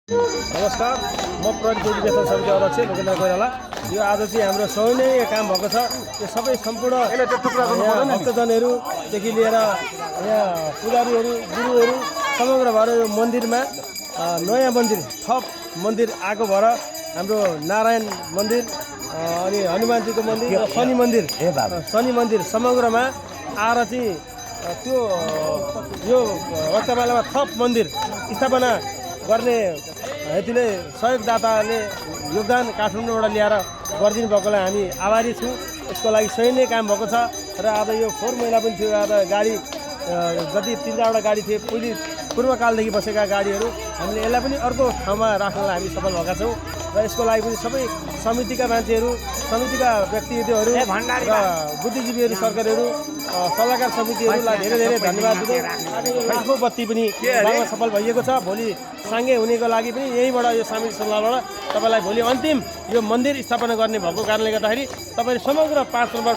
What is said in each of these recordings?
नमस्कार, म प्रहरी चौकी व्यवस्था समिति अध्यक्ष लोकेन्द्र कोइराला। यो आज चाहिँ हाम्रो सौर्य काम भएको छ। यो सबै सम्पूर्ण भक्तजनहरूदेखि लिएर यहाँ पुजारीहरू गुरुहरू समग्र भएर यो मन्दिरमा नयाँ मन्दिर थप मन्दिर आएको भएर हाम्रो नारायण मन्दिर अनि हनुमानजीको मन्दिर र शनि मन्दिर समग्रमा आएर चाहिँ त्यो यो रक्तमालामा थप मन्दिर स्थापना गर्ने हेतुले सहयोगदाताले योगदान काठमाडौँबाट ल्याएर गरिदिनु भएकोलाई हामी आभारी छौँ। यसको लागि सही नै काम भएको छ र आज यो फोहोर मैला पनि थियो। आज गाडी जति 3-4वटा गाडी थिए पूर्वकालदेखि बसेका गाडीहरू हामीले यसलाई पनि अर्को ठाउँमा राख्नलाई हामी सफल भएका छौँ र यसको लागि पनि सबै समितिका मान्छेहरू, समितिका व्यक्तित्वहरू र बुद्धिजीवीहरू, सरकारहरू, सल्लाहकार समितिहरूलाई धेरै धेरै धन्यवाद दिँदै आगो बत्ती पनि बाल्न सफल भइएको छ। भोलि साङ्गे हुनेको लागि पनि यहीँबाट यो सामिल सल्लाहबाट तपाईँलाई भोलि अन्तिम यो मन्दिर स्थापना गर्ने भएको कारणले गर्दाखेरि तपाईँले समग्र 5 नम्बर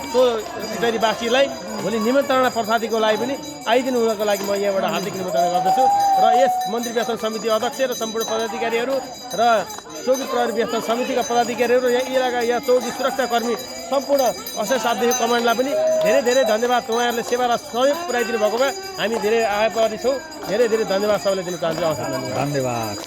इटरीवासीलाई भोलि निमन्त्रणा प्रसादीको लागि पनि आइदिनु हुनको लागि म यहाँबाट हार्दिक निमन्त्रणा गर्दछु र यस मन्दिर व्यवस्थापन समिति अध्यक्ष र सम्पूर्ण पदाधिकारीहरू र चौकी प्रहरी व्यवस्थापन समितिका पदाधिकारीहरू र यहाँ चौकी सुरक्षाकर्मी सम्पूर्ण असय साथदेखि कमान्डलाई पनि धेरै धेरै धन्यवाद। उहाँहरूले सेवा र सहयोग पुर्याइदिनु भएकोमा हामी धेरै आभारी छौँ। धेरै धेरै धन्यवाद सबैलाई दिन चाहन्छु। धन्यवाद।